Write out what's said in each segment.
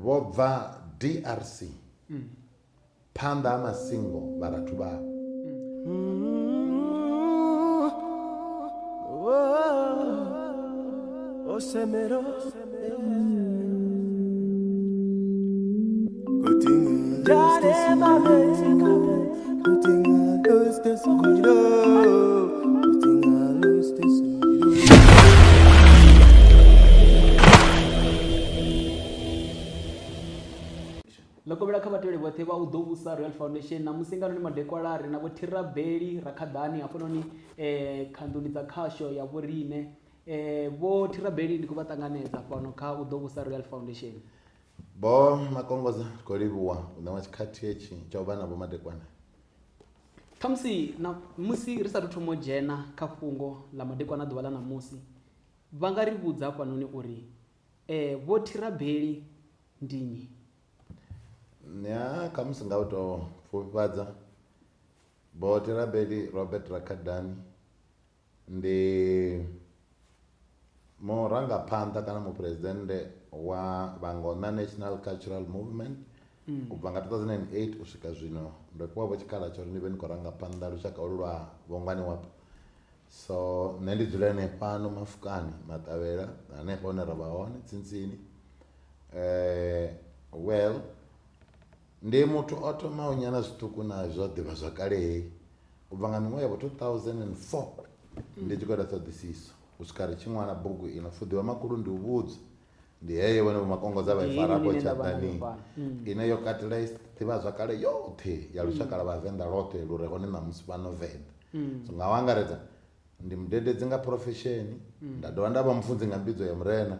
vho bva DRC phanḓa ha masingo vharathu vhavho. Lokobela kha vhatevheli vhoṱhe vha u ḓo vhusa Royal Foundation na musinganoni madekwalari na vho Thirabeli Rakhadani hafhanoni khanduni dza khasho ya vhoriṋe vho Thirabeli ndi khou vha ṱanganedza fhano kha u ḓo vhusa Royal Foundation. Bo Makongoza khou livhuwa u ṋewa tshikhathi hetshi tsha u vha na vho madekwana. Khamusi na musi ri sathu thoma u dzhena kha fhungo ḽa madekwana ḓuvha ḽa ṋamusi vha nga ri vhudza hafhanoni uri vho Thirabeli ndi nnyi? Ya khamusi nga u tou pfufhifhadza Vho Thirabeli Robert Rakhadani ndi murangaphanḓa kana muphuresidennde wa Vhangona National Cultural Movement u bva nga 2008 u swika zwino ndo fhiwa vho tshikhala tsho uri ndi vhe ndi khou rangaphanḓa lushaka olu lwa vhongwani wapo. So nṋe ndi dzula fhano Mafukani Matavhela hanefho hune ra vha hone tsintsini. Well ndi muthu o thomaho nyana zwiṱuku na zwa ḓivha zwakale hei u bva nga miṅwaha ya 2004 ndi tshi khou ita ṱhoḓisiso u swika ri tshi ṅwala bugu ino pfhi Makhulu ndi u vhudza ndi heyo vhone vho Makongoza vha i faraho tshaḓani ine yo katela ḓivha zwakale yoṱhe ya lushaka lwa Vhavenḓa lwoṱhe lu re hone ṋamusi fhano Venḓa. So nga u angaredza ndi mudededzi nga profession, nda dovha nda vha mufunzi nga mbidzo ya murena,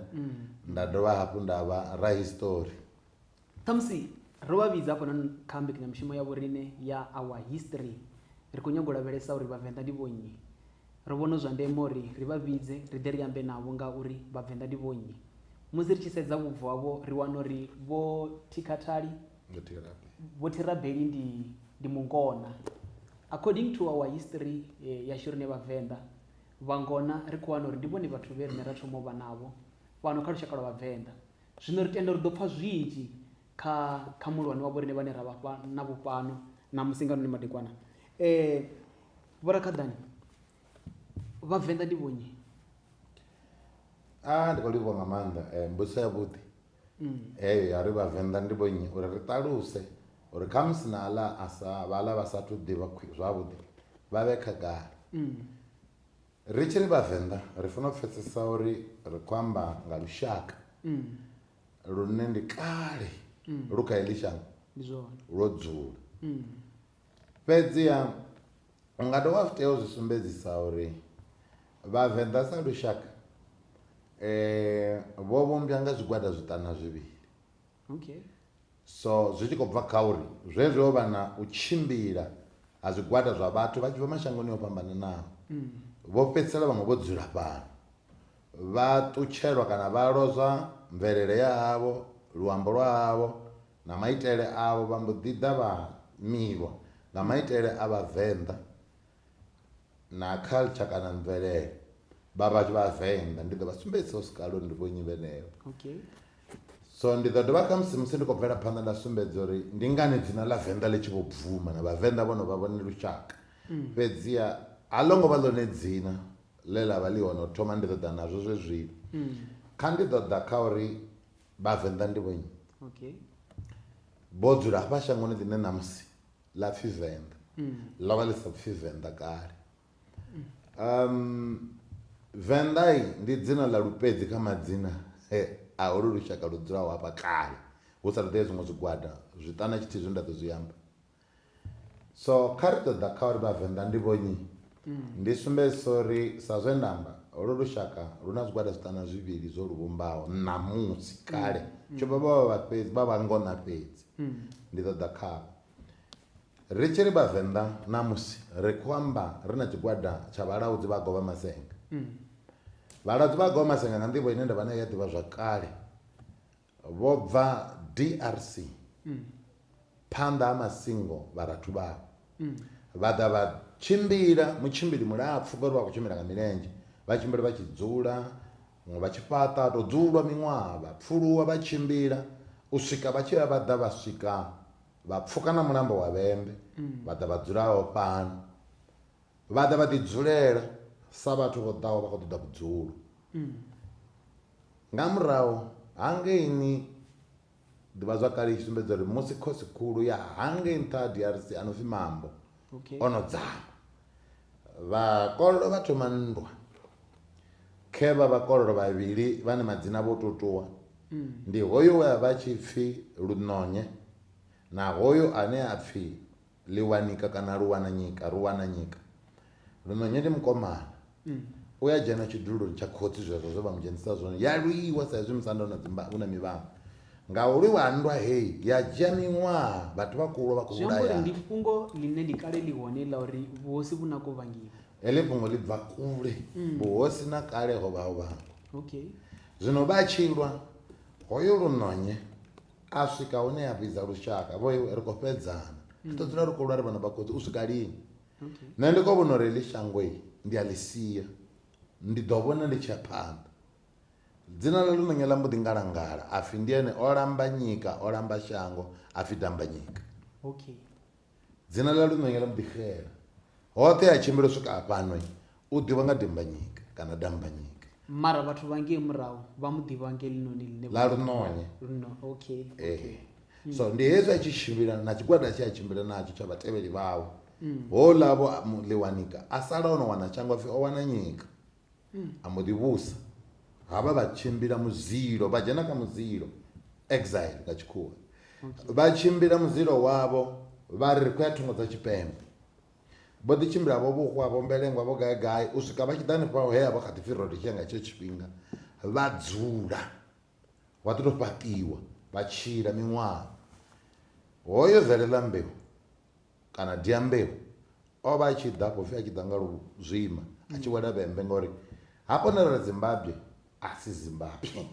nda dovha hafhu nda vha rahistory. Ṱhamusi ro vha vhidza hafhanoni kha mbekanyamushumo ya vhoriṋe ya Our History ri khou nyaga u lavhelesa uri Vhavenḓa ndi vho nnyi. Ri vhona zwa ndeme uri ri vha vhidze ri ḓe ri ambe navho ngauri Vhavenḓa ndi vho nnyi. Musi ri tshi sedza vhubvo havho ri wana uri vho Thikhathali vho Thirabeli ndi mungona. According to Our History yashu riṋe Vhavenḓa Vhangona ri khou wana uri ndi vhone vhathu vhe riṋe ra thoma u vha navho fhano kha lushaka lwa Vhavenḓa. Zwino ri tenda uri ḓo pfha zwinzhi kha mulwane wa vhoriṋe vhane ra vha navho fhano na musinganoni madekwana. Vho Rakhadani Vhavenḓa ndi vho nnyi? Ndi khou livhuwa nga maanḓa mbudziso yavhuḓi heyo ya ri Vhavenḓa ndi vho nnyi uri ri ṱaluse uri khamusi na vhaḽa vha sathu ḓivha zwavhuḓi vha vhe khagala. Ri tshi ri Vhavenḓa ri fanela u pfhesesa uri ri khou amba nga lushaka lune ndi kale lu kha heḽi shango lwo dzula. Fhedziha u nga dovha tea u zwi sumbedzisa uri Vhavenḓa sa lushaka vho vhumbwa nga zwigwada zwiṱana zwivhili. So zwi tshi khou bva kha uri zwezwo vha na u tshimbila ha zwigwada zwa vhathu vha tshi bva mashangoni o fhambananaho. Vho fhedzisela vhaṅwe vho dzula fhano vha ṱutshelwa kana vha lozwa mvelele yavho, luambo lwavho na maitele avho, vha mbo ḓi ḓa vha milwa nga maitele a Vhavenḓa na culture kana mvelele vha Vhavenḓa. Ndi ḓo vha sumbedzisa u swika lwo ndi vho nnyi vheneyo. So ndi ḓo dovha khamusi musi ndi khou bvela phanḓa nda sumbedza uri ndi ngani dzina ḽa Venḓa ḽi tshi vho bvuma na Vhavenḓa vho no vha vhone lushaka. Fhedziha a ḽo ngo vha ḽone dzina ḽe ḽa vha ḽi hone u thoma ndi ḓo ḓa nazwo zwezwino. Kha ndi ḓo ḓa kha uri Vhavenḓa ndi vho nnyi vho dzula hafha shangoni ḽine ṋamusi ḽa pfhi Venḓa ḽo vha ḽi sa pfhi Venḓa kale. Venḓa ndi dzina ḽa lupedzi kha madzina a holu lushaka lu dzulaho hafha kale hu sa ṱoḓea zwiṅwe zwigwada zwiṱana tshithihi zwine nda ḓo zwi amba. So kha ri ḓo ḓa kha uri Vhavenḓa ndi vho nnyi ndi sumbedzisa uri sa zwe nda amba holu lushaka lu na zwigwada zwiṱana zwivhili zwo lu vhumbaho ṋamusi kale tsho vha Vhangona fhedzi. Ndi ḓo ḓa khavho ri tshi ri Vhavenḓa ṋamusi ri khou amba ri na tshigwada tsha Vhalaudzi vha Govha Masenga. Vhalaudzi vha Govha Masenga nga nḓivho ine nda vha nayo ya ḓivha zwakale vho bva DRC phanḓa ha masingo vharathu vhavho. Vha ḓa vha tshimbila mutshimbili mulapfhu ngori vha khou tshimbila nga milenzhe vha tshimbila vha tshi dzula vha tshi fhaṱa to dzulwa miṅwaha vha pfuluwa vha tshimbila u swika vha tshi ya vha ḓa vha swika vha pfuka na mulambo wa vhembe vha ḓa vha dzulaho fhano vha ḓa vha ḓi dzulela sa vhathu vho ḓaho vha khou ṱoḓa vhudzulo nga murahu hangeini ḓivha zwakale i tshi sumbedza uri musi khosi khulu ya hangei nṱha ha DRC ano pfi Mambo ono dzama vhakololo vha thoma nndwa khevha vhakololo vhavhili vhane madzina vho tutuwa ndi hoyo we vha tshi pfi Lunonye na hoyo ane a pfi Liwanika kana Ruwananyika. Lunonye ndi mukomana u ya dzhena tshiduloni tsha khotsi zwezwo zwo vha mu dzhenisa zwone ya lwiwa sa izwi musanda una mivhango nga u lwiwa nndwa hei ya dzhia miṅwaha vhathu vha khulu vha khou vhulaya. Ndi fhungo line ndi kale ḽi hone ḽa uri vhuhosi vhu na khou vhangiwa heḽi fhungo ḽi bva kule vhuhosi na kale ho vha hu vhango zwino vha tshi lwa hoyo Lunonye a swika hune ya vhidza lushaka vho ri khou fhedzana ri ḓo dzula ri khou lwa ri vhana vha khotsi u swika lini nṋe ndi khou vhona uri heḽi shango ndi a ḽi sia ndi ḓo vhona ndi tshiya phanḓa. Dzina ḽa Lunonye ḽa mbo ḓi ngalangala a pfi ndi ene o lamba nyika o lamba shango a pfi Dambanyika. Dzina ḽa Lunonye ḽa mbo ḓi xela hoṱhe a tshimbila u swika fhano u ḓivha nga Dambanyika kana Dambanyika mara vhathu vhangei murahu vha mu ḓivha nge ḽinoni ḽa Lunonye. So ndi hezwi a tshi tshimbila na tshigwada tshe a tshimbila natsho tsha vhatevheli vhawe hoḽa vho Liwanika a sala ono wana shango a pfi o wana nyika a mbo ḓi vhusa havha vha tshimbila muzilo vha dzhena kha muzilo exile nga tshikhuwa vha tshimbila muzilo wavho vha ri khou ya thungo dza Tshipembe vho ḓi tshimbila vho vhuhwa vho Mbelengwa vho gai u swika vha tshi ḓani fha he vha kha ḓi pfi Rodishia nga tshetsho tshifhinga vha dzula wa ḓo to fhaṱiwa vha tshila miṅwaha hoyo Velela Mbeu kana Dyambeu o vha a tshi ḓa pfi a tshi ḓa nga Luzwima a tshi wela vhembe ngori hapo na ri Zimbabwe a si Zimbabwe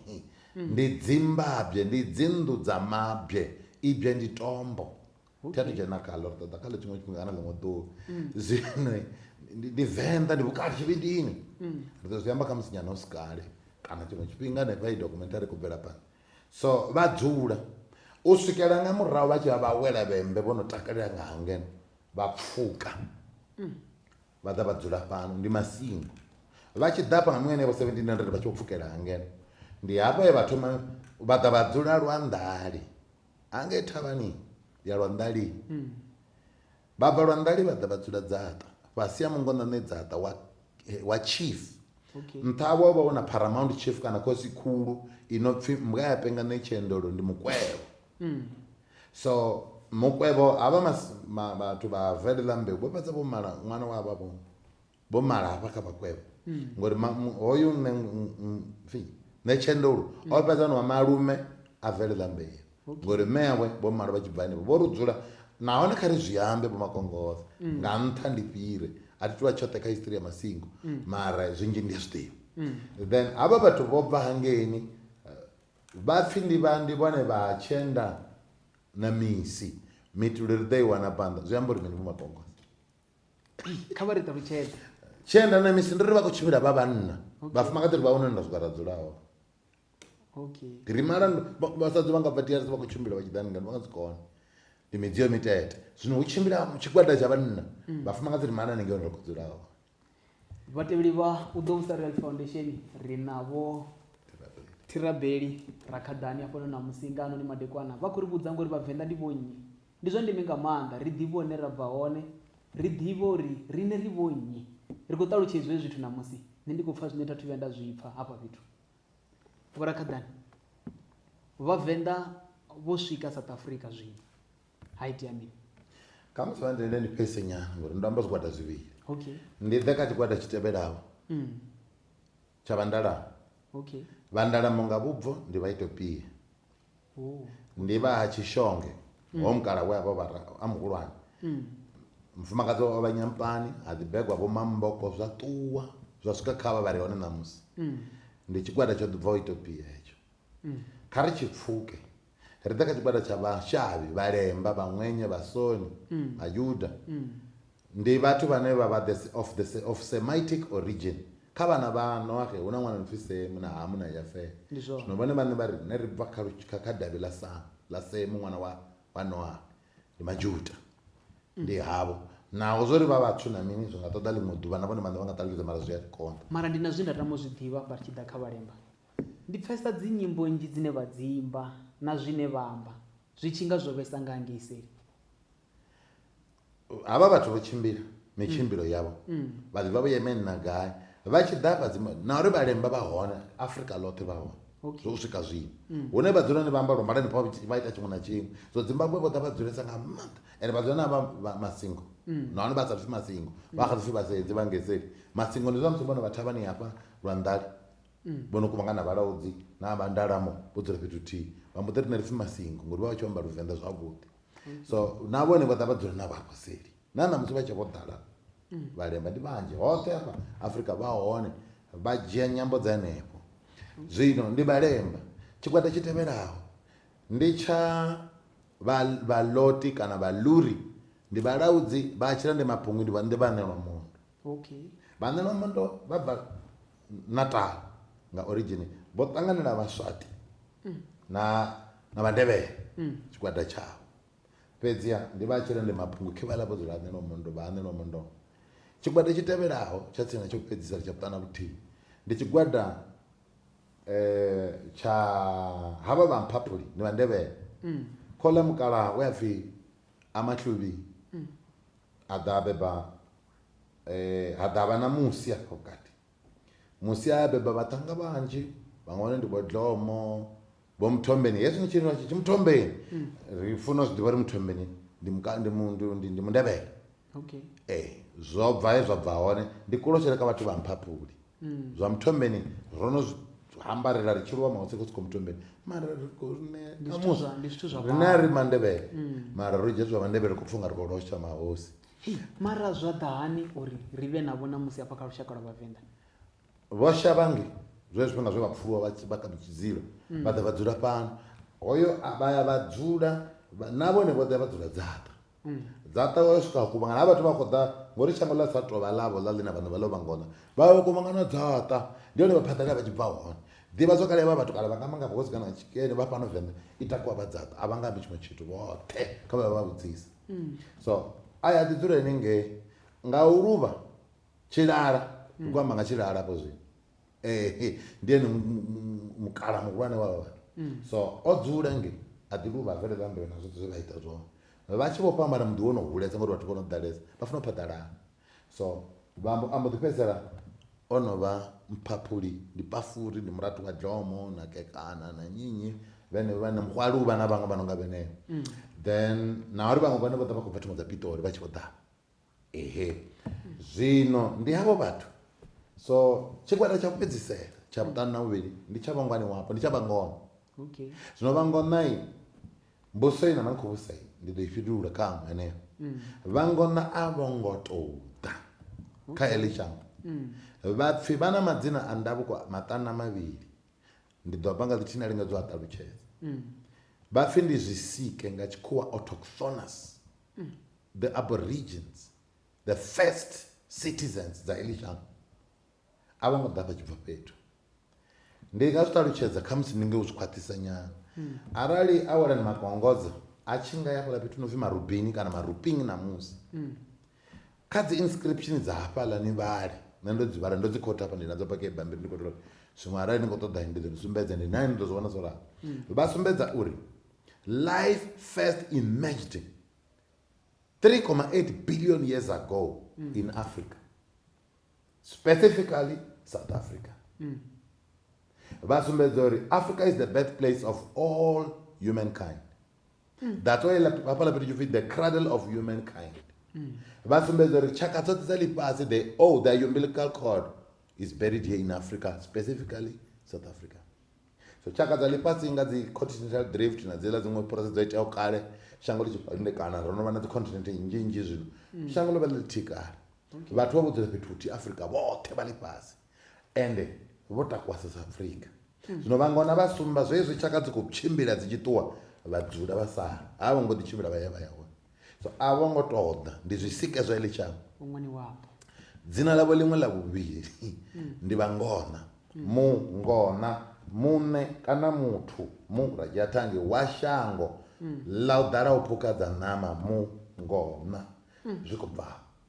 ndi Zimbabwe ndi dzinḓu dza mabye ibye ndi tombo thathu dzhena khaḽo ri ṱoḓa khaḽo tshiṅwe tshifhinga kana ḽiṅwe ḓuvha zwino ndi Venḓa ndi vhukati tshivhindini ri ḓo zwi amba kha musi nyana hu si kale kana tshiṅwe tshifhinga hanefha i documentary khou bvela phanḓa. So vha dzula u swikela nga murahu vha tshi vha wela vhembe vho no takalela nga hangeno vha pfuka vha ḓa vha dzula fhano ndi masingo vha tshi ḓa pha nga miṅwaha vho 1700 vha tshi vho pfukela hangeno ndi hafha he vha thoma vha ḓa vha dzula Lwanḓali hangei thavhani ya Lwanḓalini vha bva Lwanḓali vha ḓa vha dzula Dzaṱa fhasi ya mungonani Dzaṱa wa chief nṱha havho vha wana paramount chief kana khosi khulu ino pfi Mgayape nga Netshendolo ndi Mukwevho. So Mukwevho havha vhathu vha Velela Mbeu vho fhedza vho mala ṅwana wavho vho mala hafha kha Vhakwevho ngori hoyu Netshendolo o fhedza no malume a Velela Mbeu ngori mewe vho mala vha tshi bva henefho vho ri dzula nahone kha ri zwi ambe vho Makongosa nga nṱha ndi fhire a thi tuvha tshoṱhe kha history ya masingo mara zwinzhi ndi zwiḓivha. Then havha vhathu vho bva hangeini vha pfi ndi vhone vha Tshenda na Misi mitulo ri ḓo i wana phanḓa zwi amba uri mini vho Makongosa kha vha ri ṱalutshedza Tshenda na Misi ndi ri vha khou tshimbila vha vhanna vhafumakadzi ri vha hone nda swika ra dzulaho ri mala vhasadzi vha nga bva DRC vha khou tshimbila vha tshi ḓani ngani vha nga dzi kona ndi midziyo mitete zwino hu tshimbila tshigwada tsha vhanna vhafumakadzi ri mala hanengei hone ra khou dzulaho. Vhathevheli vha Uḓo Real Foundation ri navho Tirabeli Rakhadani afho na Musingano ni madekwana vha khou ri vhudza ngori Vhavenḓa ndi vhonnyi ndi zwa ndeme nga maanḓa ri ḓivhe hone ra bva hone ri ḓivhe uri riṋe ri vhonnyi ri khou ṱalutshedzwa zwithu na musi nṋe ndi khou pfha zwine thathu vhuya nda zwi pfha hafha fhethu. Vho Rakhadani Vhavenḓa vho swika South Africa zwino ha itea mini? Kha musi vha ndende ndi pese nyana ngori ndo amba zwigwada zwivhili ndi ḓe kha tshigwada tshi tevhelaho tsha Vhandalamo. Vhandalamo nga vhubvo ndi vha Ethiopia ndi vha ha Tshishonge ho mukala we avha a muhulwane mfumakadzi wa vha Nyampani ha ḓi begwa vho Mamboko zwa ṱuwa zwa swika kha vha ri hone ṋamusi ndi tshigwada tsho bvaho Ethiopia hetsho. Kha ri tshi pfuke ri ḓa kha tshigwada tsha Vhashavhi Vhalemba Vhaṅwenye Vhasoni Vhayuda ndi vhathu vhane vha vha of Semitic origin kha vhana vhano akhe huna ṅwana no pfhi Semu na Hamu na Yafete zwino vhone vhane vha ri nṋe ri bva kha davhi ḽa Semu ṅwana wa Noha ndi Majuda ndi havho naho zwo ri vha vhathu na mini zwi nga ṱoḓa ḽiṅwe ḓuvha na vhone vhaṋe vha nga ṱalutshedza mara zwi a konḓa mara ndi na zwine nda tama u zwi ḓivha vha tshi ḓa kha Vhalemba ndi pfesa dzi nyimbo nnzhi dzine vha dzi imba na zwine vha amba zwi tshi nga zwo vhesa nga hangei seli havha vhathu vho tshimbila mitshimbilo yavho vha ḓivha vho Yemen na gai vha tshi ḓa na uri Vhalemba vha hone Afrika ḽoṱhe vha hone zwo swika zwino hune vha dzula ni vha amba lombalani vha ita tshiṅwe na tshiṅwe so Zimbabwe vho ḓa vha dzulesa nga maanḓa ende vha dzula na vha Masingo nahone vha sa pfhi Masingo vha kha pfhi Vhasedzi vha ngeseli Masingo ndi zwa musi vhone vhathavhani hafha Lwanḓali vhono kuvhangana Vhalaudzi na Vandalamo vho dzula fhethu thihi vha mbo ḓi ri pfhi Masingo ngori vha vha tshi amba Luvenḓa zwavhuḓi so na vhone vho ḓa vha dzula na vhakoseli na musi vha tshi vho ḓala Vhalemba ndi vhanzhi hoṱhe hafha Afrika vha hone vha dzhia nyambo dza henefho zwino ndi Vhalemba tshigwada tshi tevhelaho ndi tsha Vhaloti kana Vhaluri ndi Vhalaudzi vha tshila ndi Mapungu ndi Vhaṋelwamondo Vhaṋelwamondo vha bva Natal nga origin vho ṱanganela Vhaswati na Vhandebele tshigwada tshavho fhedziha ndi vha tshila ndi Mapungu khe vhala vho dzula Vhaṋelwamondo tshigwada tshi tevhelaho tsha tsini tsho fhedzisa tsha vhuṱana vhuthihi ndi tshigwada tsha havha vha Mphaphuli ndi Vhandebele khola mukalaha we apfhi Amahluvhi a ḓa beba ha ḓavha na Musi afho vhukati Musi a beba vhaṱhannga vhanzhi vhaṅwe ndi vho Dlomo vho Mthombeni hezwi ni tshiri tshi Mthombeni ri funa zwi ḓivha ri Mthombeni ndi Mundebele zwo bva he zwa bva hone ndi kulosele kha vhathu vha Mphaphuli zwa Mthombeni rono ambarela ri tshilwa maho tsiko Mthombeni mara rine ri Mandebele mara ro dzhia zwa Mandebele ku pfunga ri khou losha mahosi mara zwa ḓahani uri ri vhe na vhona musi hafha kha lushaka lwa Vhavenḓa vho Shavhangi zwe zwifhinga zwe vha pfuluwa vha kha Tshizilo vha ḓa vha dzula fhano hoyo vha ya vha dzula na vhone vho ḓa vha dzula Dzaṱa wa swika kuvhangana ha vhathu vha khou ḓa ngori shango ḽa sa tou vha ḽavho ḽa ḽi na vhana vha ḽo vhangona vha kuvhangana Dzaṱa ndi hone vha phaḓalala vha tshi bva hone ḓivha zwo kale vha vhathu kale vha nga manga vhosi kana tshikene vha fhano Venḓa i takuwa vha Dzaṱa a vha nga ambi tshiṅwe tshithu vhoṱhe kha vha vha vhudzisa so aya ḓi dzula henengei nga u luvha Tshilala ndi khou amba nga Tshilala hafho zwino ndi ene mukala muhulwane wa vhathu so o dzula ngei a ḓi luvha bvelela mbele na zwoṱhe zwe vha ita zwone vha tshi vho fhambana muḓi wo no hulesa ngori vhathu vho no ḓalesa vha funa u phaḓalana so vha mbo ḓi fhedzisela o no vha Mphaphuli ndi Pafuri ndi muratu wa Dlomo na Kekana na Nyinyi vhene Muhwaluvha na vhaṅwe vha no nga vhenevho then na uri vhaṅwe vhane vho ḓa vha khou bva thungo dza Pitori vha tshi vho ḓa zwino ndi havho vhathu so tshigwada tsha u fhedzisela tsha vhuṱanu na vhuvhili ndi tsha Vhangwani wapo ndi tsha Vhangona zwino Vhangona Mbusoi na Makhuvhusei ndi ḓo i fhindula kha henefho Vhangona a vho ngo tou ḓa kha heḽi shango vhapfhi vha na madzina a ndavhuko maṱanu na mavhili ndi ḓo amba nga ḽithihi na lingedza u a ṱalutshedza vhapfhi ndi Zwisike nga tshikhuwa autochthonous the aborigines the first citizens dza heḽi shango a vho ngo ḓa vha tshi bva fhethu ndi nga zwi ṱalutshedza kha musi ndi nga u zwi khwaṱhisa nyana arali awela ni Makongodzo a tshi nga ya fhaḽa fhethu no pfhi Marubini kana Maruping namusi kha dzi inscription dza hafhaḽa ni vhale nṋe ndo dzi vhala ndo dzi khotha hafha ndi nadzo pake bambiri ndi khou tou zwiṅwe arali ni khou ṱoḓa ndi ḓo ni sumbedza ndi nani ndo zwi vhona zwo ralo vha sumbedza uri life first emerged 3.8 billion years ago in Africa, specifically South Africa. Africa is the birthplace of all humankind. That's why the cradle of humankind. The umbilical cord is buried here in Africa, specifically South Africa. So chaka za lipasi nga zi continental drift na zela zimwe process za ita kale shango lichipandekana rono vana zi continent njinji zwino shango lo balitika vhathu vha vhudzela fhethu kuti Africa vhoṱhe vha lipasi ende votakwa South Africa zwino vhangona vha sumba zwezwi chaka dzi khou tshimbila dzi tshituwa vhadzula vha sala a vho ngo ḓi tshimbila vha ya hone so a vho ngo ṱoḓa ndi zwisike zwa ile shango Vhangwani wapo dzina ḽavho ḽiṅwe ḽa vhuvhili ndi vhangona. Mungona, muṋe kana muthu ra dzhia thangi wa shango ḽa u ḓala u phukadza ṋama, mungona. Zwi khou bva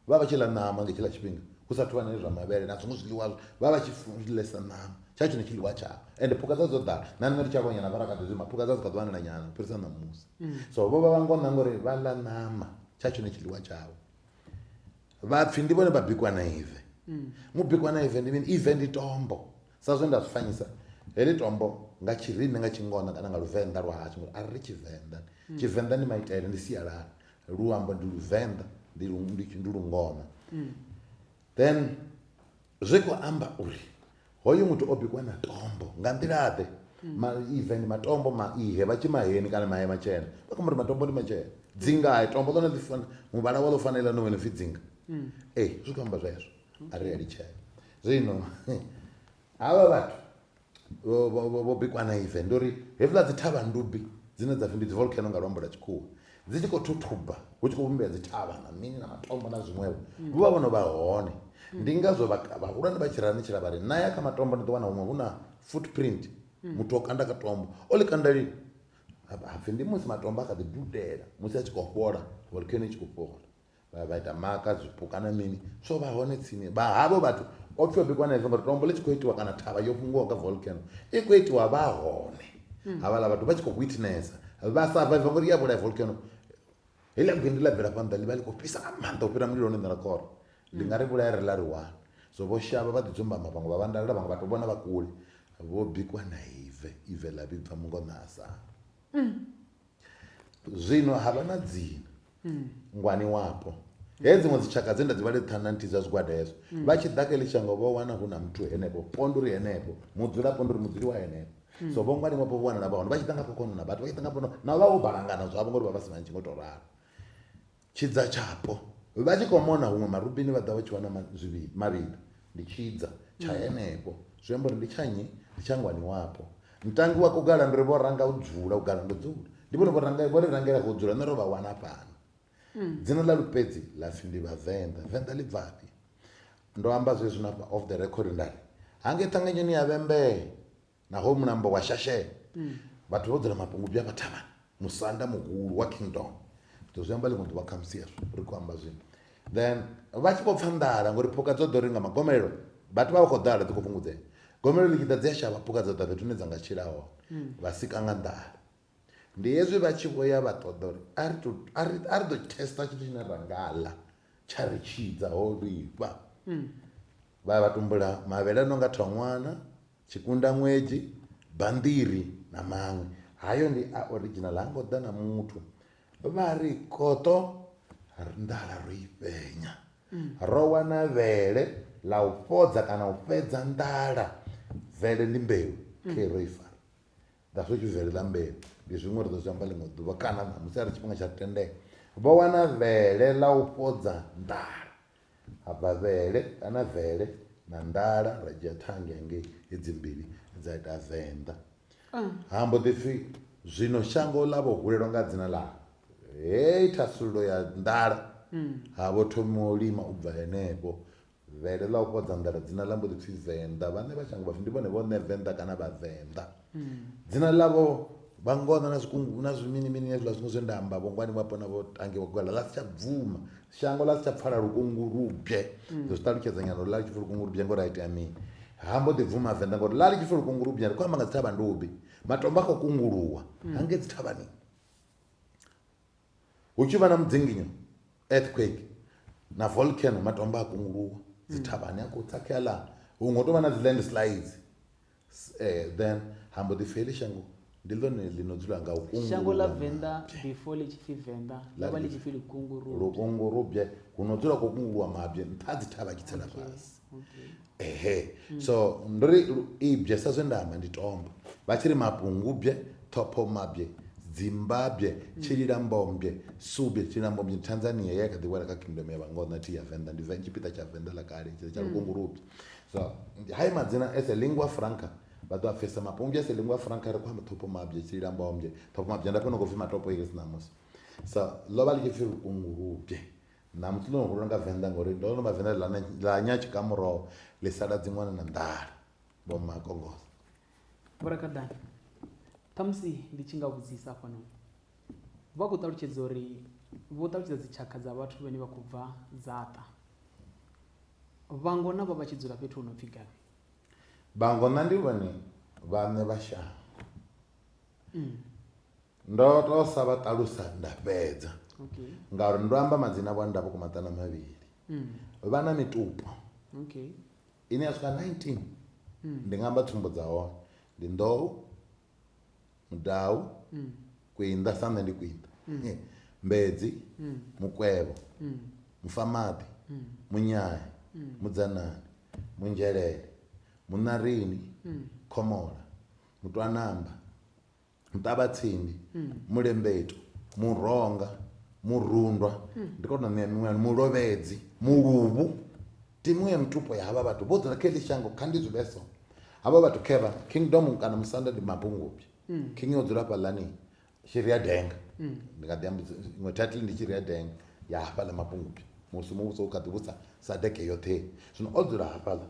vha vha tshi ḽa ṋama nga tshiḽa tshifhinga hu sathu vha na zwa mavhele na zwiṅwe zwiḽiwa vha vha tshi ḽesa ṋama, tsha tshone tshiḽiwa tshavho ende phukha dza dzo ḓala na nṋe ri tshi aluwa nyana vha rakha ḓi zwima phukha dza dzi kha ḓi wanala nyana u fhirisa ṋamusi. So vho vha vhangona ngori vha ḽa ṋama, tsha tshone tshiḽiwa tshavho. Vhapfhi ndi vhone vha bikwa na ive. Mubikwa na ive ndi mini? Ive ndi tombo, sa zwe nda zwi fanyisa heḽi tombo nga tshirimi nga tshingona kana nga luvenḓa lwa hashu ngori a ri tshivenḓa. Tshivenḓa ndi maitele, ndi sialala, luambo ndi luvenḓa, ndi lungona. Then zwi khou amba uri hoyu muthu o bikwa na tombo nga nḓila ḓe. Ive ndi matombo maihe vha tshi maheni kana mahe matshena vha khou ri matombo ndi matshena. Dzinga tombo ḽone ḽi fana muvhala wa ḽo fanela no vhone pfi dzinga. Zwi khou amba zwezwo a ri litshela. Zwino havha vhathu vho bikwa na ive ndi uri hezwiḽa dzi thavha ndubi dzine dza pfi ndi dzi volcano nga luambo lwa tshikhuwa dzi tshi khou thuthuba hu tshi khou vhumbea dzi thavha na mini na matombo na zwiṅwevho vho vha vhono vha hone. Ndi ngazwo vhahulwane vha tshirani tshila vha ri na ya kha matombo ni ḓo wana huṅwe hu na footprint muthu o kanda kha tombo o ḽi kanda lini hapfi ndi musi matombo a kha ḓi dudela musi a tshi khou fhola volcano i tshi khou fhola vha ita maka zwipuka na mini so vha hone tsini vha havho vhathu o pfhi o bikwa na ive ngori tombo ḽi tshi khou itiwa kana thavha yo fungiwaho nga volcano i khou itiwa vha hone. Havhaḽa vhathu vha tshi khou witnessa vha survive ngori ya vhulaya volcano heḽia bindi ḽa bvela phanḓa ḽi vha ḽi khou fhisa nga maanḓa u fhira mulilo une nṋe ra khora ndi nga ri vhulaya ri ḽa ri wana. So vho shavha vha ḓi dzumbama vhaṅwe vha vhandalela vhaṅwe vhathu vhona vha kule vho bikwa na ive ḽa vhibva mungona a sala. Zwino havha na dzina ngwani wapo hedzi dziṅwe dzitshaka dze nda dzi vhalela ṱhana nthihi dza zwigwada hezwo vha tshi ḓa kha heḽi shango vho wana hu na muthu henefho pondo uri henefho mudzulapo ndi uri mudzuli wa henefho. So vho ngwani wapo vho wanala vha hone vha tshi ḓa nga khokono na vhathu vha tshi ḓa nga pono na vha vho balangana zwavho ngori vha vha si na tshi ngo to ralo. Tshidza tshapo vha tshi khou mona huṅwe marubini vha ḓa vha tshi wana mavhili ndi tshidza tsha henefho zwi amba uri ndi tsha nnyi ndi tsha ngwani wapo. Mutangi wa kugala ndi ri vho ranga u dzula u gala ndo dzula ndi vhone vho ri rangela kho dzula nṋe ro vha wana fhano. Dzina ḽa lupedzi ḽa pfhi ndi vhavenḓa. Venḓa ḽi bvafhi? Ndo amba zwezwi na off the record ndari hange ṱhangenyoni ya vhembe naho mulambo wa shashe vhathu vho dzula mapungubwi a vhathavhani musanda muhulu wa kingdom to zwi amba ḽiṅwe ḓuvha khamusi yashu ri khou amba zwino. Then vha tshi khou pfa nḓala ngori phukha dzo ḓo ri nga magomelelo vhathu vha vha khou ḓala dzi khou fhungudzea gomelelo ḽi tshi ḓa dzi a shavha phukha dzo ḓa fhethu hune dza nga tshila hone vha sika nga nḓala. Ndi hezwi vha tshi vho ya vha ṱoḓa uri a ri ḓo testa tshithu tshine ra nga ḽa tsha ri tshidza ho vhifha. Vha vha tumbula mavhele a no nga thongwana tshikunda ṅwedzi banḓiri na maṅwe hayo ndi a original ha ngo ḓa na muthu vha ri koto nḓala ro i fhenya ro wana vhele ḽa u fhodza kana u fhedza nḓala. Vele ndi mbeu khe ro i fara that's what vele ḽa mbeu ndi zwiṅwe ri ḓo zwi amba ḽiṅwe ḓuvha kana musi a ri tshifhinga tsha tendela vho wana vhele ḽa u fhodza nḓala habva vhele kana vele na nḓala ra dzhia thangi hangei hedzi mbili dza ita venḓa. Ha mbo ḓi pfhi zwino shango ḽa vho hulelwa nga dzina ḽa hei thasululo ya nḓala ha vho thomiwa u lima u bva henefho vele ḽa u fhodza nḓala dzina ḽa mbo ḓi pfhi venḓa. Vhane vha shango vhapfhi ndi vhone vhoṋe venḓa kana vhavenḓa. Dzina ḽavho vhangona na zwikungu na zwiminimini hezwiḽa zwiṅwe zwe nda amba vho ngwani wapo na vho tangi wa kugala ḽa si tsha bvuma shango ḽa si tsha pfala lukungurubye zwo zwi ṱalutshedza nyana ḽa ḽi tshi pfhi lukungurubye ngori a itea mini ha mbo ḓi bvuma venḓa ngori ḽa ḽi tshi pfhi lukungurubye ri khou amba nga dzi thavha ndubi matombo a khou kunguluwa hange dzi thavhani hu tshi vha na mudzinginyo earthquake na volcano matombo a kunguluwa dzi thavhani a khou tsakhea ḽa huṅwe hu tou vha na dzi landslides then ha mbo ḓi pfhi heḽi shango ndi ḽone ḽino dzula nga u shango ḽa venḓa before ḽi tshi pfhi venḓa ḽo vha ḽi tshi pfhi lukungurubye kuno dzula khou kunguluwa mabye nṱha dzi thavha tshi tsela fhasi. So ndo ri ibye sa zwe nda amba ndi tombo vha tshi ri mapungubye thopo mabye Zimbabwe Chililambombye Sube Chililambombye Tanzania ya kha ḓi wela kha kingdom ya vhangona thi ya Venḓa ndi tshipiḓa tsha Venḓa ḽa kale tsha lukungurubye. So hai madzina as a lingua franca vha ḓo pfesa mapungubye as a lingua franca ri khou amba thopo mabye Chililambombye thopo mabye nda pano khou pfhi matopo i sina musi. So ḽo vha ḽi tshi pfhi lukungurubye na muthu ḽo hulu nga venḓa ngori ndo no mavenda la nyatshi ka muraho ḽi sala dziṅwana na nḓala vho makongosa. Vhorakadani, ṱhamusi ndi tshi nga vhudzisa hafhanoni, vha khou ṱalutshedza uri vho ṱalutshedza dzi tshaka dza vhathu vhane vha khou bva Dzaṱa. Vhangona vha tshi dzula fhethu hu no pfhi Gavhi. Vhangona ndi vhone vhaṋe vha shango. Ndo to sa vha ṱalusa nda fhedza ngauri ndo amba madzina avho nda vhukuma maṱana mavhili. Vha na mitupo ine ya swika 19. Ndi nga amba tsumbo dza hone ndi Nḓou, Mudau, Kwinda, sa nṋe ndi Kwinda, Mbedzi, Mukwevho, Mufamaḓi, Munyaya, Mudzanani, Munzhelele, Munarini, Khomola, Mutwanamba, Muṱavhatsindi, Mulembetu, Muronga, Murundwa, ndi kona ṋea miṅwe, Mulovhedzi, Muluvhu. Ndi miṅwe ya mitupo ya havha vhathu vho dzula kha heḽi shango kha ndi dzule so. Havha vhathu khevha kingdom kana musanda ndi Mabungubvi. King o dzula fhaḽani Shirya Denga. Ndi nga ḓi amba iṅwe title ndi Shirya Denga ya hafhaḽa Mabungubvi. Musi muvhuso u kha ḓi vhusa Sadeke yoṱhe. Zwino o dzula hafhaḽa.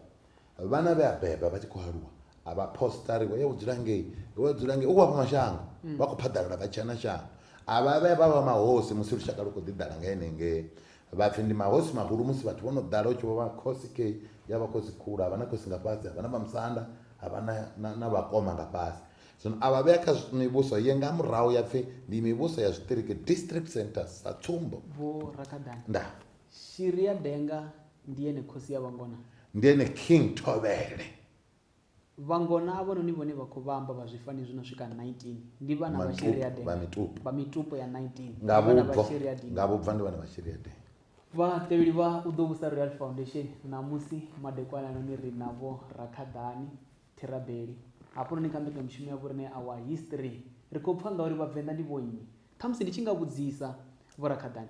Vhana vhe a beba vha tshi khou aluwa a vha postariwa ye u dzula ngei, u dzula ngei u vha mashango vha khou phaḓalala vha tshena shango. A vha vhe vha vha mahosi musi lushaka lu khou ḓi ḓala nga henengei. Vhapfi ndi mahosi mahulu musi vhathu vho no ḓala u tshi vho vha khosi kei ya vha khosi khulu, havha na khosi nga fhasi, havha na vha musanda, havha na vhakoma nga fhasi. Zwino a vha vhea kha mivhuso ye nga murahu ya pfhi ndi mivhuso ya zwiṱiriki district centers sa tsumbo. Vho Rakadani, nda Shirya Denga ndi ene khosi ya Vhangona. Ndi ene King Thovhele. Vhangona avhononi vhone vha khou vhamba vha zwifani zwino swika 19 ndi vhana vha Shirya Denga, vha mitupo ya 19 nga vhubva ndi vhana vha Shirya Denga. Vhatevheli vha u ḓo vhusa Royal Foundation namusi madekwana noni ri navho Rakadani Therabeli hafhanoni kha mbekanyamushumo ya vhoriṋe Our History. Ri khou pfha ngauri vhavenḓa ndi vho nnyi. Ṱhamusi ndi tshi nga vhudzisa Vho Rakadani,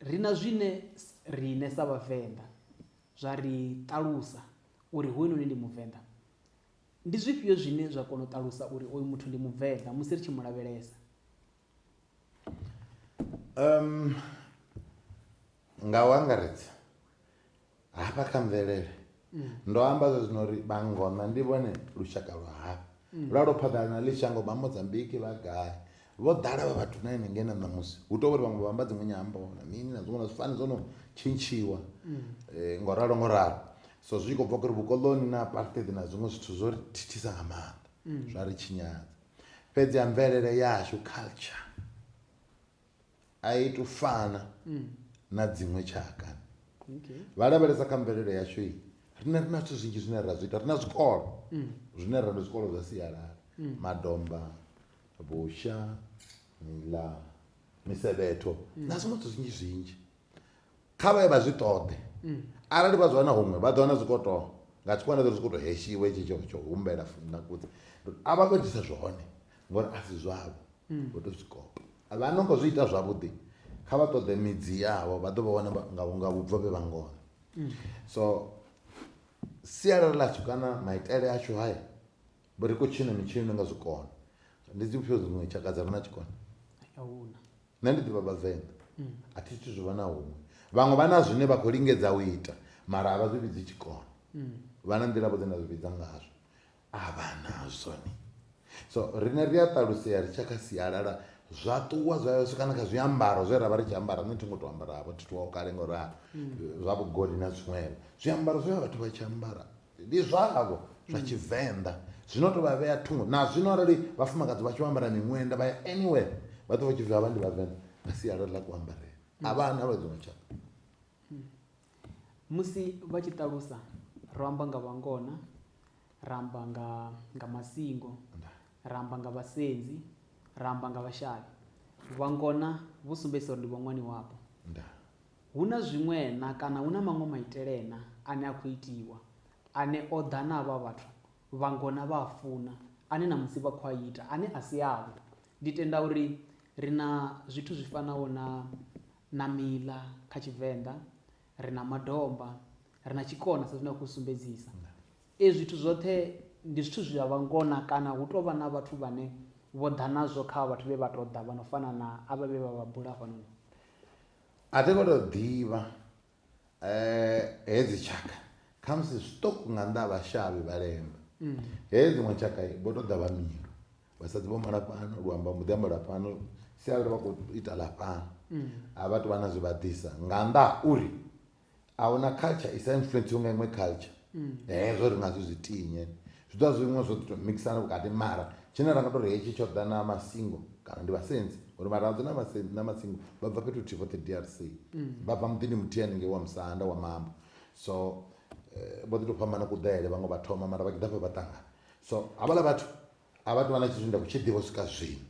ri na zwine riṋe sa vhavenḓa zwa ri ṱalusa uri hoyunoni ndi muvenḓa. Ndi zwifhio zwine zwa kona u ṱalusa uri oyu muthu ndi muvenḓa musi ri tshi mu lavhelesa? Nga u angaredza hafha kha mvelele ndo amba zwino uri Vhangona ndi vhone lushaka lwa hafha lwa lwo phaḓalana na ḽi shango vha Mozambiki vha gai vho ḓala vha vhathu na henengei na ṋamusi hu tou uri vhaṅwe vha amba dziṅwe nyambo na mini na zwiṅwe na zwifani zwo no tshintshiwa ngoralo ngoralo. So zwi khou bva kuri vhukoḽoni na apartheid na zwiṅwe zwithu zwo ri thithisa nga maanḓa zwa ri tshinyadza. Fhedzi ya mvelele yashu culture a i tu fana na dziṅwe tshaka. Vha lavhelesa kha mvelele yashu rina rina zwithu zwinzhi zwine ra zwi ita. Rina zwikolo zwine ra ndi zwikolo zwa sialala, madomba, vhusha, miḽa, misevhetho na zwiṅwe zwithu zwinzhi zwinzhi. Kha vha ye vha zwi ṱoḓe arali vha zwi wana huṅwe vha ḓo wana zwikoto nga tshikwana ḓo zwikoto heshiwe itshi tsho humbela na kudzi a vha vhedzisa zwone ngori a si zwavho vho to zwikopa. Vha no khou zwi ita zwavhuḓi kha vha ṱoḓe midzi yavho vha ḓo vha wana nga vhubvo vhe Vhangona. So sialala ḽashu kana maitele ashu haya ri khou tshina mitshino nga zwikona. Ndi dzifhio dziṅwe tshaka dza re na tshikona? Nṋe ndi ḓivha Vhavenḓa a thi thu zwi vhona huṅwe. Vhaṅwe vha na zwine vha khou lingedza u ita mara a vha zwi vhidzi tshikona. Vha na nḓila vho dzine vha zwi vhidza ngazwo a vha nazwo ni. So riṋe ri a ṱalusea ri tshi kha sialala zwa ṱuwa zwa swika na kha zwiambaro zwe ra vha ri tshi ambara. Nṋe thi ngo to ambara vho thithuwaho kale ngoralo zwa vhugodi na zwiṅwevho. Zwiambaro zwe vhathu vha tshi ambara ndi zwavho zwa Tshivenḓa zwino to vha vhea thungo na zwino arali vhafumakadzi vha tshi ambara miṅwenda vha ya anywhere vha ḓo vha tshi vha ndi Vhavenḓa nga sialala ḽa kuambarele. A vha na lwa dziṅwe tshaka. Musi vha tshi ṱalusa ro amba nga Vhangona, ra amba nga Masingo, ra amba nga Vhasenzi, ra amba nga Vhashavhi. Vhangona vhu sumbedzisa uri ndi vhaṅwani wavho. Hu na zwiṅwe na kana hu na maṅwe maitele na ane a khou itiwa ane o ḓa na havha vhathu Vhangona vha a funa ane na musi vha khou a ita ane a si avho. Ndi tenda uri ri na zwithu zwi fanaho na miḽa kha Tshivenḓa, ri na madomba, ri na tshikona sa zwine a khou sumbedzisa. Ezwi zwithu zwoṱhe ndi zwithu zwa Vhangona kana hu tou vha na vhathu vhane vho ḓa nazwo kha vhathu vhe vha tou ḓa vha no fana na avha vhe vha vha bula hafhanoni? a thi khou tou ḓivha hedzi tshaka khamusi zwiṱoku nga nnḓa ha vhashavhi vhalemba hedzi dziṅwe tshaka vho tou ḓa vha milo vhasadzi vho mala fhano luamba mbo ḓi amba lwa fhano sialala vha khou ita ḽa fhano a vha tou vha na zwi vha ḓisa nga nnḓa ha uri a hu na culture isa influence nga iṅwe culture hezwo ri nga zwi tinye zwi ḓo zwiṅwe zwo tou mixana vhukati mara tshine ra nga tou ri hetshi tsho ḓa na masingo kana ndi vhasenzi uri maradzo na masingo vha bva fhethu huthihi vhoṱhe DRC vha bva muḓini muthihi haningei wa Musanda wa Mambo so vho ḓi tou fhambana kuḓele vhaṅwe vha thoma mara vha tshi ḓa fha vha ṱangana so havhaḽa vhathu a vha tou vha na tshithu nda khou tshi ḓivha u swika zwino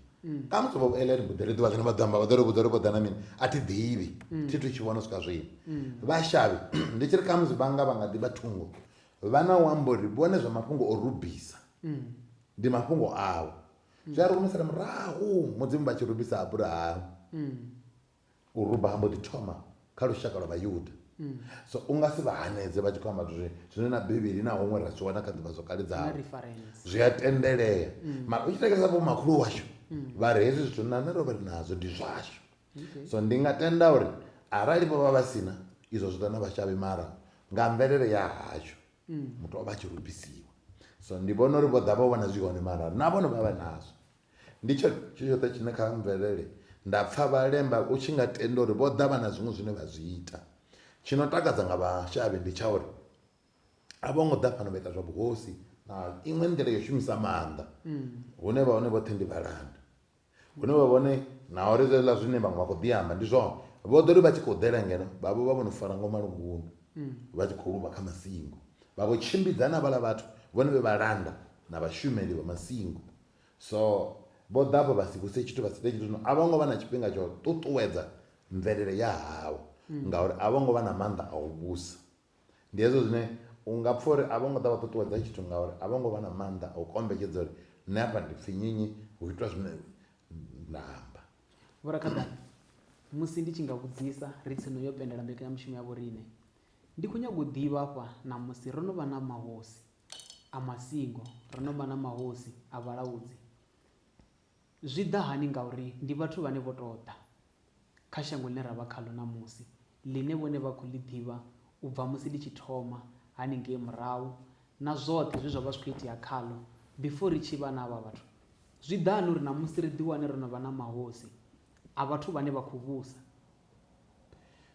kamusi vho elele mbuḓele ḓuvha ḽine vha ḓo amba vha ḓo ri vhudza uri vho ḓa na mini a thi ḓivhi thi thu tshi vhona u swika zwino vhashavhi ndi tshi ri kamusi vha nga ḓivha thungo vha na u amba uri vhone zwa mafhungo o rubisa ndi mafhungo avho zwi a ri humisela murahu mudzimu vha tshi rubisa Aburahamu u ruba mbo ḓi thoma kha lushaka lwa vhayuda so u nga si vha hanedze vha tshi khou amba zwine na bivhili na huṅwe ra zwi wana kha ḓivha zwokale dzavho zwi a tendelea mara u tshi tekesa vho makhulu washu vha ri hezwi zwithu na nṋe ro vha ri nazwo ndi zwashu so ndi nga tenda uri arali vho vha vha sina izwo zwi ḓa na vhashavhi mara nga mvelele ya hashu muthu o vha a tshi rubisiwa so ndi vhona uri vho ḓa vha wana zwi hone mara na vhone vha vha nazwo ndi tshoṱhe tshine kha mvelele nda pfha vhalemba u tshi nga tenda uri vho ḓa vha na zwiṅwe zwine vha zwi ita tshino takadza nga vhashavhi ndi tsha uri a vho ngo ḓa fhano vha ita zwa vhuhosi na iṅwe nḓila yo shumisa maanḓa hune vha hone vhoṱhe ndi vhalanda hune vha vhone na uri zwezwiḽa zwine vhaṅwe vha khou ḓi amba ndi zwone vho ḓo ri vha tshi khou ḓela ngeno vhavho vha vho no fara ngo malungunu vha tshi khou luvha kha masingo vha vho tshimbidza na vhaḽa vhathu vhone vhe vhalanda na vhashumeli vha masingo so vho ḓafho vha si vhuse tshithu vha si ite tshithu a vho ngo vha na tshifhinga tsha u ṱuṱuwedza mvelele ya havho ngauri a vho ngo vha na maanḓa a u vhusa ndi hezwo zwine u nga pfha uri a vho ngo ḓa vha ṱuṱuwedza tshithu ngauri a vho ngo vha na maanḓa a u kombetshedza uri nṋe hafha ndi pfhi nyinyi hu itwa zwine nda amba vhorakhaḓani musi ndi tshi nga vhudzisa ri tsino yo pendela mbekanyamushumo ya vhoriṋe ndi khou nyaga u ḓivha hafha na musi ro no vha na mahosi a masingo ro no vha na mahosi a vhalaudzi zwi ḓa hani ngauri ndi vhathu vhane vho tou ḓa kha shango ḽine ra vha khaḽo na musi ḽine vhone vha khou ḽi ḓivha u bva musi ḽi tshi thoma haningei murahu na zwoṱhe zwe zwa vha zwi khou itea khaḽo before ri tshi vha na havha vhathu zwi ḓa hani uri na musi ri ḓiwane ro no vha na mahosi a vhathu vhane vha khou vhusa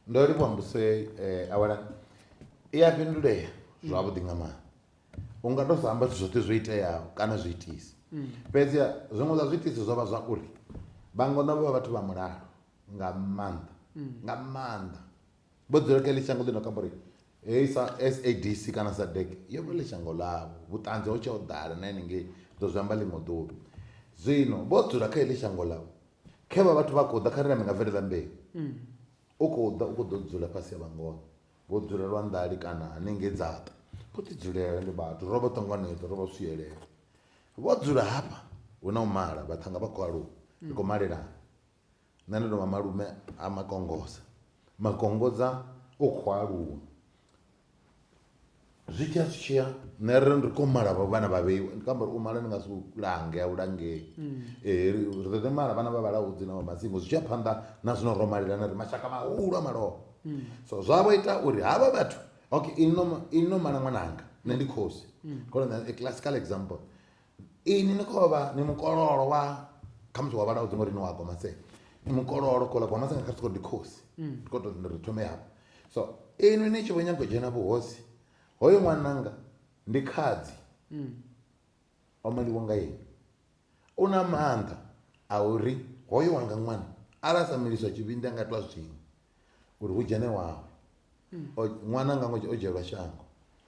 ndo ri vhuambuse awala i a fhindulea zwavhuḓi nga maanḓa u nga tou sa amba zwithu zwoṱhe zwo iteaho kana zwiitisi fhedziha zwiṅwe zwa zwiitisi zwo vha zwa uri vhangono vha vhathu vha mulalo nga maanḓa vho dzula kha ḽi shango ḽi no kamba uri hei sa SADC kana SADC yo vha ḽi shango ḽavho vhuṱanzi ho tshe ho ḓala na henengei ḓo zwi amba ḽiṅwe ḓuvha zwino vho dzula kha heḽi shango ḽavho khe vha vhathu vha khou ḓa kha ri nga bvelela mbeu u khou ḓa u khou ḓo dzula fhasi ya vhangono vho dzula lwanḓali kana hanengei dzaṱa khou ḓi dzulela ndi vhathu ro vha ṱanganedza ro vha swiyelela vho dzula hafha hu na u mala vhaṱhanga vha khou aluwa ri khou malelana nṋe ndo vha malume a makongodza u khou aluwa zwi tshiya nṋe ri khou mala vhana vha vheiwa ndi kamba uri u mala ndi nga si lange a u langei ri ḓo mala vhana vha vhalaudzi na vha masingo zwi tshiya phanḓa na zwino ro malelana ri mashaka mahulu a malofha so zwa vho ita uri havha vhathu okay ino mala ṅwananga nṋe ndi khosi a classical example ini ni khou vha ni mukololo wa khamusi wa vhalaudzi ngori ni wa gomasela ni mukololo kola gomasela kha siko ndi khosi ndi khou tou ri thome hafho so ini ni tshi vho nyaga u dzhena vhuhosi hoyo ṅwananga ndi khadzi o maliwa nga yeni u na maanḓa a uri hoyo wanga ṅwana arali sa miliswa tshivhindi nga twa zwiṅwe uri hu dzhene wawe ṅwananga o dzhielwa shango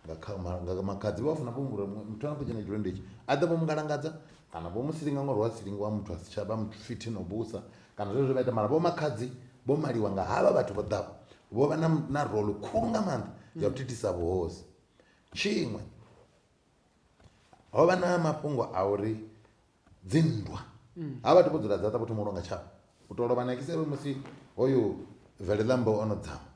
nga makhadzi vha funa vhombura muthu a khou dzhena tshilonda itshi a ḓa vho mugalangedza kana vho musilinga ngori wa silingiwa muthu a si tsha vha muthu fithi no busa kana zwezwo vha ita mara vho makhadzi vho maliwa nga havha vhathu vho ḓaho vho vha na role khulu nga maanḓa ya u thithisa vhuhosi tshiṅwe ho vha na mafhungo a uri dzinndwa ha vhathu vho dzula dzaṱa vho thoma u longa tshavho u tou lovha na kisevhe musi hoyu Velelambo ono dzama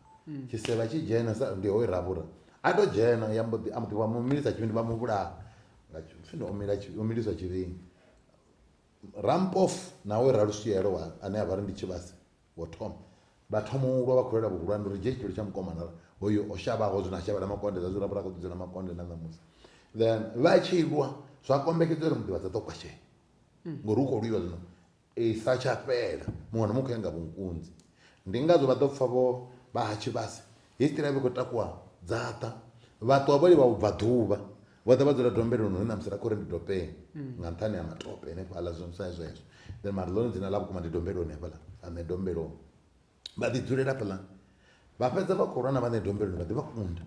tshisevha tshi dzhena ndi hoyu Ravhura a tou dzhena a mbo ḓi vha mumilisa tshivhindi vha muvhulaha nga tshifhinga o miliswa tshivhindi Rampof nawe Raluswielo ane a vha ri ndi Tshivhase wo thoma vha thoma u lwa vha khou lwela vhuhulwane uri dzhie tshithu tsha mukomana hoyo o shavhaho zwino a shavha na makonde zwa zwi rabula khou ḓidzela makonde na ṋamusi then vha tshi lwa zwa kombekedza uri muḓivhadza ḓo kwashea ngori hu khou lwiwa zwino isa tsha fhela muṅwe na muṅwe khou ya nga vhunkunzi ndi ngazwo vha ḓo pfha vho vha ha tshivhasi history yavho i khou takuwa dzaṱa vha ṱuwa vho livha u bva ḓuvha vhoṱhe vha dzula dombeloni hune namusi ra khou ri ndi dopeni nga nṱhani ha matope hanefhaḽa zwino sa zwezwo then mara ḽone dzina ḽa vhukuma ndi dombeloni hafhaḽa ane dombeloni vha ḓi dzulela hafhaḽani vha fhedza vha khou lwa na vhane dombeloni vha ḓi vha kunda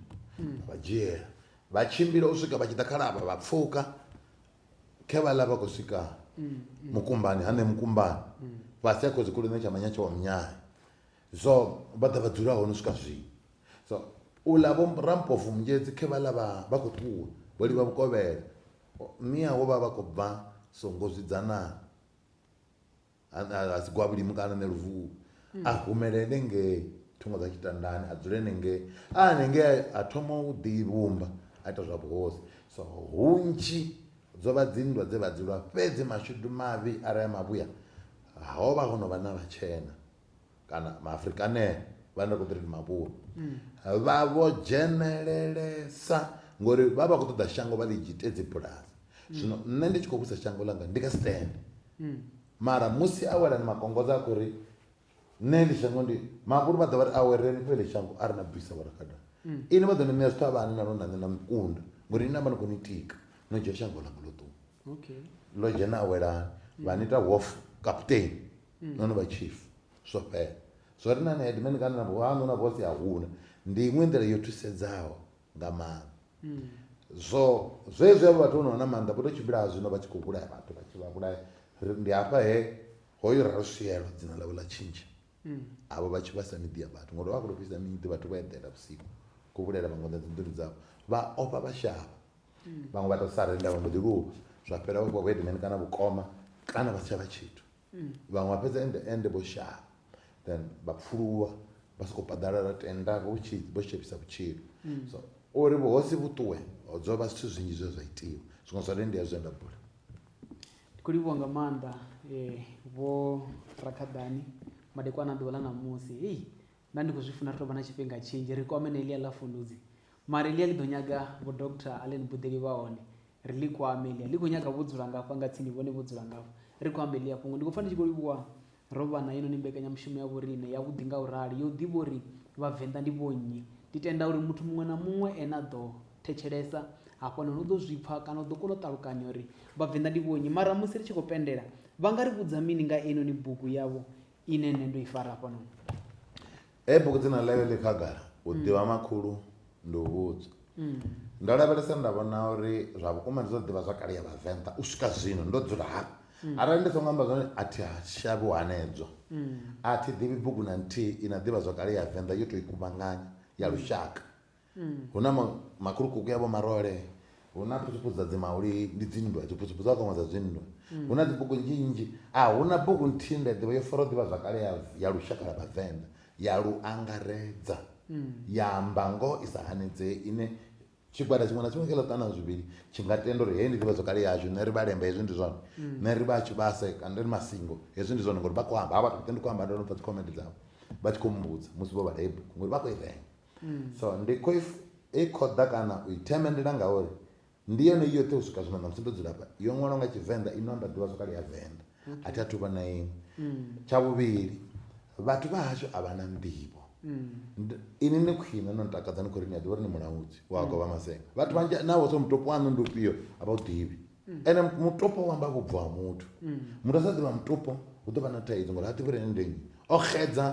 vha dzhiela vha tshimbila u swika vha tshi ḓa kha ḽavha vha pfuka khe vhaḽa vha khou swika mukumbani hane mukumbani fhasi ha khou zikuluni tsha manyatsha wa munyanya so vha ḓa vha dzula hone u swika zwino so uḽa vho rampofu mungedzi khe vhaḽa vha khou ṱuwa vho livha vhukovhela miaho vha vha khou bva songo zwidzanani a si gwa vhulimi kana ne luvuvu a humelele ngei thungo dza tshitandani a dzule nengei hanengei a thoma u ḓi vhumba a ita zwa vhuhosi so hunzhi dzo vha dzinndwa dze vha dzulwa fhedzi mashudu mavhi arali mavhuya ho vha ho no vha na vhatshena kana maafrikanele vha nda khou ḓi ri mavhuru vha vho dzhenelelesa ngori vha vha khou ṱoḓa shango vha ḽi dzhite dzibulasi zwino nṋe ndi tshi khou vhusa shango ḽanga ndi nga stand mara musi a wela ni makongoza a khou ri nṋe ndi shango ndi mavhuru vha ḓo vha ri awereni fhe ḽi shango a ri na bvisa vharakada ini vha ḓo ni ṋea zwithu a vhani na nonani na mukunda ngori ini amba ni khou ni tika no dzhia shango ḽanga ḽo ṱuwa ḽo dzhena a welani vha ni ita wof captain nono vha chief zwo fhela zwo ri na ni headman kana na vhuhanu na bosi a huna ndi iṅwe nḓila yo thusedzaho nga maanḓa so zwezwi avho vhathu vho na maanḓa vho to tshimbila zwino vha tshi khou vhulaya vhathu vha tshi vha vhulaya ndi hafha he hoyo Raluswielo dzina ḽavho ḽa tshintsha avho vha tshi vhasa miḓi ya vhathu ngori vha khou fhisa miḓi vhathu vha eḓela vhusiku khou vhulela vhaṅwe na dzinḓuni dzavho vha ofha vha shavha vhaṅwe vha to sarenda vha mbo ḓi luvha zwa fhela vho wedman kana vhukoma kana vha si tshavha tshithu vhaṅwe vha fhedza ende vho shavha then vha pfuluwa vha sokou paḓalala tenda vho shepisa vhutshilo so uri vhuhosi vhuṱuwe dzo vha zwithu zwinzhi zwe zwa itiwa zwiṅwe zwa ndi ya zwe nda bula ndi khou livhuwa nga maanḓa vho Rakhadani madekwana ḓuvha ḽa ṋamusi hei nda ndi khou zwi funa ri tou vha na tshifhinga tshinzhi ri kwame na eḽia ḽa fundudzi mara eḽia ḽi ḓo nyaga vho Dr. Allen Buḓeli vha hone ri ḽi kwame eḽia ḽi khou nyaga vho dzula ngafha nga tsini vhone vho dzula ngafha ri khou amba eḽia fhungo ndi khou pfa ndi tshi khou livhuwa ro vha na inoni mbekanyamushumo ya vhoriṋe yavhuḓi nga u rali yo ḓivha uri vhavenḓa ndi vho nnyi ndi tenda uri muthu muṅwe na muṅwe ene a ḓo thetshelesa hafhanoni u ḓo zwi pfha kana u ḓo kona u ṱalukanya uri vhavenḓa ndi vho nnyi mara musi ri tshi khou pendela vha nga ri vhudza mini nga inoni bugu yavho ine nṋe ndo i fara hafhanoni bugu dzina ḽayo ḽi khagala u ḓivha makhulu ndi u vhudzwa ndo lavhelesa nda vhona uri zwa vhukuma ndi zwo ḓivha zwa kale ya vhavenḓa u swika zwino ndo dzula hafha arali ndi songo amba zwone a thi shavhi hanedzwa a thi ḓivhi bugu na nthihi ina ḓivha zwa kale ya venḓa yo tou i kuvhanganya ya lushaka hu na makhulukuku yavho marole hu na phusuphusu dza mauli ndi dzinndwa dziphusuphusu dza kongwa dza dzinndwa hu na dzibugu nnzhi hu na bugu nthihi nda ḓivha yo fara u ḓivha zwa kale ya lushaka lwa vhavenḓa ya lu angaredza ya amba ngoho i sa hanedzei ine tshigwada tshiṅwe na tshiṅwe kha ḽa zwivhili tshi nga tenda uri hei ndi ḓivha zwa kale yashu nṋe ri vhalemba hezwi ndi zwone nṋe ri vha tshivhase kana ri masingo hezwi ndi zwone ngori vha khou amba havha vhathu ndi khou amba ndo no pfha dzikhomende dzavho vha tshi khou mbudza musi vho vhala hei bugu ngori vha khou i renga so ndi khou i khoḓa kana u i themendela ngauri ndi yone i yoṱhe u swika zwino ṋamusi ndo dzula hafha yo ṅwalwa nga tshivenḓa ino nda ḓivha zwa kale ya venḓa a thi athu vha na iṅwe tsha vhuvhili vhathu vha hashu a vha na nḓivho ini ni khwine no ntakadza ni khou ri ni a ḓivha uri ni mulaudzi wa govha masenga vhathu vhanzhi naho so mutopo waṋu ndi ufhio a vha u ḓivhi ene mutopo wamba vhubvo ha muthu muthu a sa ḓivha mutopo hu ḓo vha na thaidzo ngori ha ḓivhi uri ene ndi nnyi o xedza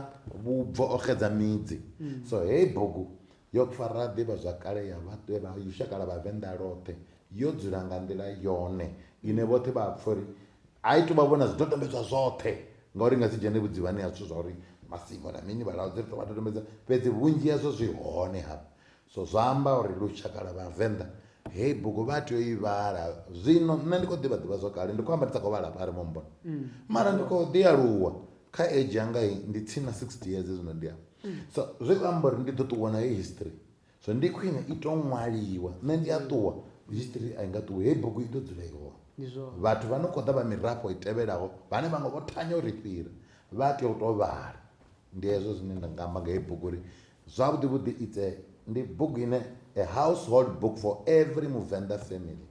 vhubvo o xedza midzi so hei bugu yo fara ḓivha zwa kale ya lushaka lwa vhavenḓa ḽoṱhe yo dzula nga nḓila yone ine vhoṱhe vha pfha uri a i tu vha vhona zwidodombedzwa zwoṱhe ngauri nga si dzhene vhudzivhani ha zwithu zwa uri masingo na mini vhalaudzi ri tou vha dodombedza fhedzi vhunzhi hazwo zwi hone hafha so zwa amba uri lushaka lwa vhavenḓa hei bugu vha tea u i vhala zwino nṋe ndi khou ḓivha zwa kale ndi khou amba ndi sa khou vhala pari mombona mara ndi khou ḓi aluwa kha age yanga ndi tsini na 60 years zwino ndi hafha so zwi khou amba uri ndi ḓo ṱuwa na hei history so ndi khwine i tou ṅwaliwa nṋe ndi a ṱuwa history a i nga ṱuwi hei bugu i ḓo dzula i hone vhathu vha no khou ḓa vha mirafho i tevhelaho vhane vhaṅwe vho thanya u ri fhira vha tea u tou vhala ndi hezwo zwine nda nga amba nga hei bugu uri zwavhuḓi vhuḓi ndi bugu ine a household book for every Muvenda family.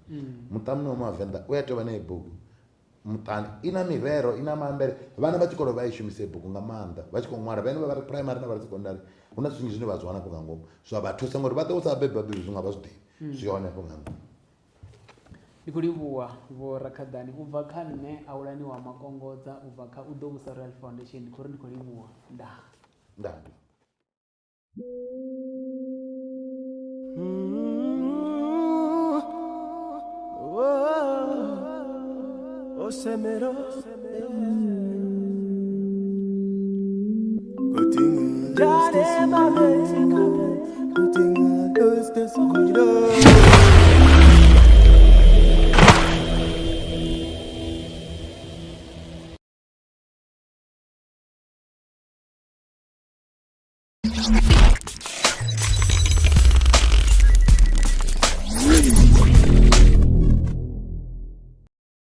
Muṱa muṅwe wa Mavenda u ya tea u vha na hei bugu muṱani. I na mirero, i na maambele, vhana vha tshikolo vha i shumisa bugu nga maanḓa vha tshi khou ṅwala, vhane vha ri primary na vha ri secondary hu na zwinzhi zwine vha zwi wana afho nga ngomu, so vha thusa ngori vha ḓo u sa bebi vhabebi zwi nga vha zwiḓivhi zwi hone afho nga ngomu. Ndi khou livhuwa Vho Rakhadani u bva kha nṋe Aulani wa Makongodza, u bva kha Uḓo Royal Foundation. Ndi khou ri ndi khou livhuwa. Ndaa. Osemero Kutinga